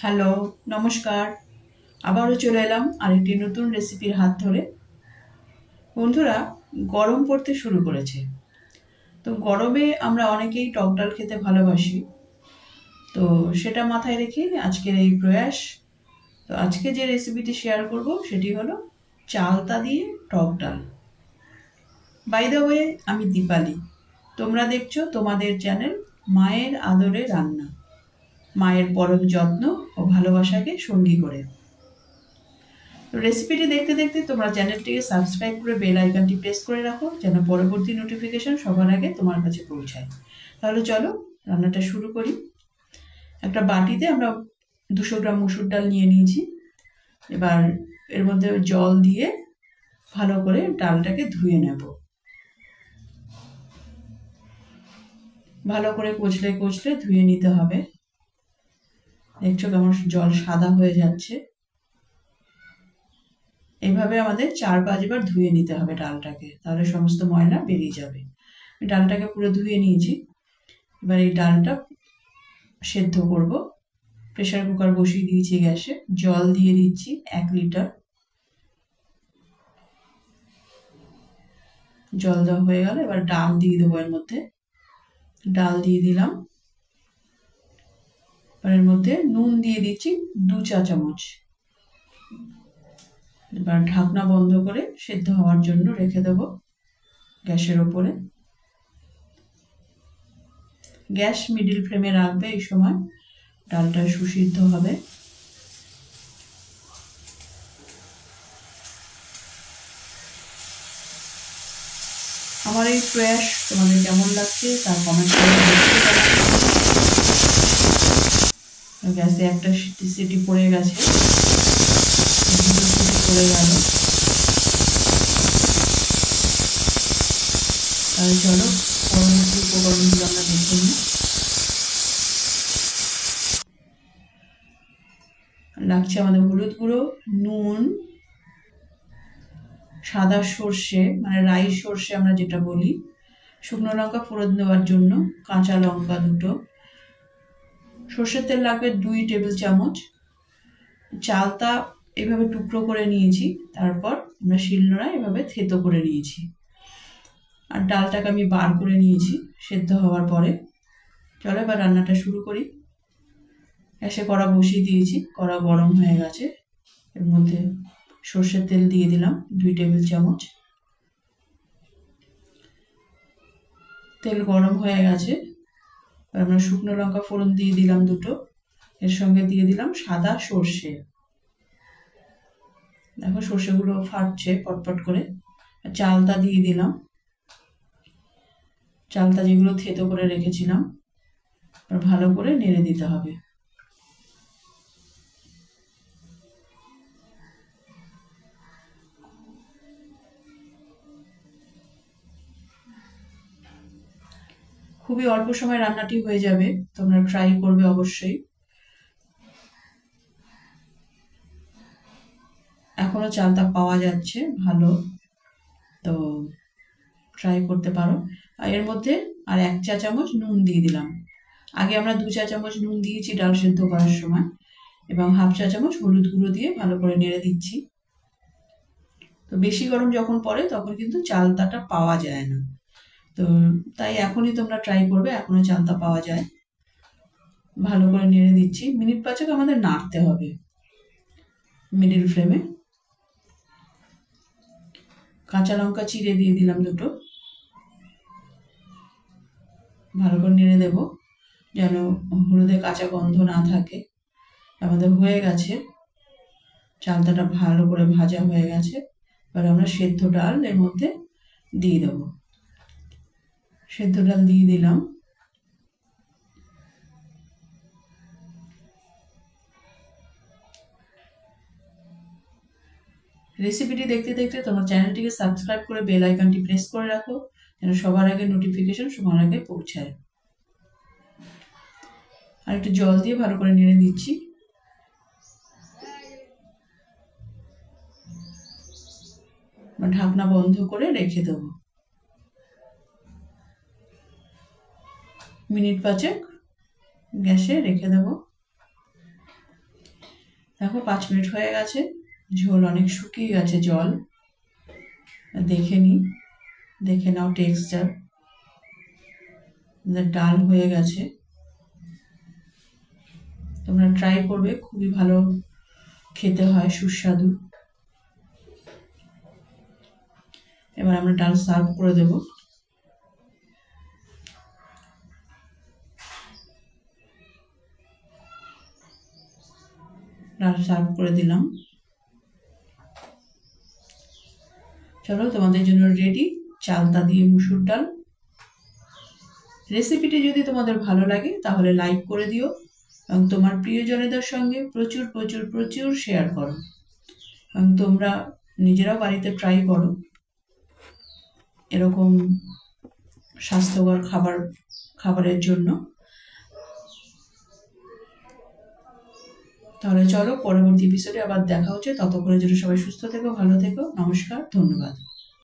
Hello, নমস্কার। আবারও চলে এলাম আরেকটি নতুন রেসিপির হাত ধরে। বন্ধুরা, গরম পড়তে শুরু করেছে। তো গরমে আমরা অনেকেই টক ডাল খেতে ভালোবাসি। তো সেটা মাথায় রেখে আজকের এই প্রয়াস। তো আজকে যে রেসিপিটি শেয়ার করব সেটি হলো চালতা দিয়ে টক ডাল। বাই দ্য ওয়ে, আমি দীপালি। তোমরা দেখছো তোমাদের চ্যানেল মায়ের আদরে রান্না, মায়ের পরম যত্ন ও ভালোবাসাকে সঙ্গী করে। রেসিপিটি দেখতে দেখতে তোমরা চ্যানেলটিকে সাবস্ক্রাইব করে বেল আইকনটি প্রেস করে রাখো, যেন পরবর্তী নোটিফিকেশন সবার আগে তোমার কাছে পৌঁছায়। তাহলে চলো রান্নাটা শুরু করি। একটা বাটিতে আমরা 200 গ্রাম মুসুর ডাল নিয়ে নিয়েছি। এবার এর মধ্যে জল দিয়ে ভালো করে ডালটাকে ধুয়ে নেব। ভালো করে কচলে কচলে ধুয়ে নিতে হবে। দেখছো কেমন জল সাদা হয়ে যাচ্ছে। এইভাবে আমাদের 4-5 বার ধুয়ে নিতে হবে ডালটাকে, তাহলে সমস্ত ময়লা বেরিয়ে যাবে। ডালটাকে পুরো ধুয়ে নিয়েছি। এবার এই ডালটা সেদ্ধ করব। প্রেসার কুকার বসিয়ে দিয়েছি গ্যাসে। জল দিয়ে দিচ্ছি 1 লিটার। জল দেওয়া হয়ে গেল, এবার ডাল দিয়ে দেবো এর মধ্যে। ডাল দিয়ে দিলাম। এবার এর মধ্যে নুন দিয়ে দিচ্ছি 2 চা চামচ। এবার ঢাকনা বন্ধ করে সেদ্ধ হওয়ার জন্য রেখে দেবো গ্যাসের ওপরে। গ্যাস মিডিল ফ্লেমে রাখবে, এই সময় ডালটা সুসিদ্ধ হবে। আমার এই প্রয়াস তোমাদের কেমন লাগছে তার কমেন্ট করে গ্যাসে একটা সিটি পড়ে গেছে, পড়ে গেল। তাহলে চলো পরবর্তী উপকরণগুলো আমরা দেখে নিই। লাগছে আমাদের হলুদ গুঁড়ো, নুন, সাদা সর্ষে মানে রাই সর্ষে আমরা যেটা বলি, শুকনো লঙ্কা ফোড়ন দেওয়ার জন্য, কাঁচা লঙ্কা 2টো, সর্ষের তেল লাগবে 2 টেবিল চামচ। চালতা এভাবে টুকরো করে নিয়েছি, তারপর আমরা শিলনোড়ায় এভাবে থেতো করে নিয়েছি। আর ডালটাকে আমি বার করে নিয়েছি সেদ্ধ হওয়ার পরে। চলো এবার রান্নাটা শুরু করি। গ্যাসে কড়া বসিয়ে দিয়েছি, কড়া গরম হয়ে গেছে। এর মধ্যে সর্ষের তেল দিয়ে দিলাম 2 টেবিল চামচ। তেল গরম হয়ে গেছে। আমরা শুকনো লঙ্কা ফোড়ন দিয়ে দিলাম 2টো। এর সঙ্গে দিয়ে দিলাম সাদা সর্ষে। দেখো সর্ষেগুলো ফাটছে পটপট করে। চালতা দিয়ে দিলাম, চালতা যেগুলো থেতো করে রেখেছিলাম। ভালো করে নেড়ে দিতে হবে। খুবই অল্প সময় রান্নাটি হয়ে যাবে, তোমরা ট্রাই করবে অবশ্যই। এখনো চালতা পাওয়া যাচ্ছে ভালো, তো ট্রাই করতে পারো। আর এর মধ্যে আর 1 চা চামচ নুন দিয়ে দিলাম। আগে আমরা 2 চা চামচ নুন দিয়েছি ডাল সেদ্ধ করার সময়, এবং 1/2 চা চামচ হলুদ গুঁড়ো দিয়ে ভালো করে নেড়ে দিচ্ছি। তো বেশি গরম যখন পড়ে তখন কিন্তু চালতাটা পাওয়া যায় না, তো তাই এখনই তোমরা ট্রাই করবে, এখনো চালতা পাওয়া যায়। ভালো করে নেড়ে দিচ্ছি, মিনিট 5 আমাদের নাড়তে হবে মিডিল ফ্লেমে। কাঁচা লঙ্কা চিড়ে দিয়ে দিলাম 2টো। ভালো করে নেড়ে দেব যেন হলুদের কাঁচা গন্ধ না থাকে। আমাদের হয়ে গেছে, চালতাটা ভালো করে ভাজা হয়ে গেছে। এবার আমরা সেদ্ধ ডাল এর মধ্যে দিয়ে দেবো। সেদ্ধ ডাল দিয়ে দিলাম। রেসিপিটি দেখতে দেখতে তোমার চ্যানেলটিকে সাবস্ক্রাইব করে বেল আইকনটি প্রেস করে রাখো, যেন সবার আগে নোটিফিকেশন সবার আগে পৌঁছায়। আর একটু জল দিয়ে ভালো করে নেড়ে দিচ্ছি। ঢাকনা বন্ধ করে রেখে দেবো মিনিট 5 গ্যাসে রেখে দেবো। দেখো 5 মিনিট হয়ে গেছে, ঝোল অনেক শুকিয়ে গেছে, জল দেখে নাও টেক্সচার, ডাল হয়ে গেছে। তোমরা ট্রাই করবে, খুবই ভালো খেতে হয়, সুস্বাদু। এবার আমরা ডাল সার্ভ করে দেব। ডাল সার্ভ করে দিলাম। চলো, তোমাদের জন্য রেডি চালতা দিয়ে মুসুর ডাল। রেসিপিটি যদি তোমাদের ভালো লাগে তাহলে লাইক করে দিও এবং তোমার প্রিয়জনেদের সঙ্গে প্রচুর প্রচুর প্রচুর শেয়ার করো, এবং তোমরা নিজেরাও বাড়িতে ট্রাই করো এরকম স্বাস্থ্যকর খাবারের জন্য। তাহলে চলো, পরবর্তী এপিসোডে আবার দেখা হচ্ছে। ততক্ষণের জন্য সবাই সুস্থ থেকো, ভালো থেকো। নমস্কার, ধন্যবাদ।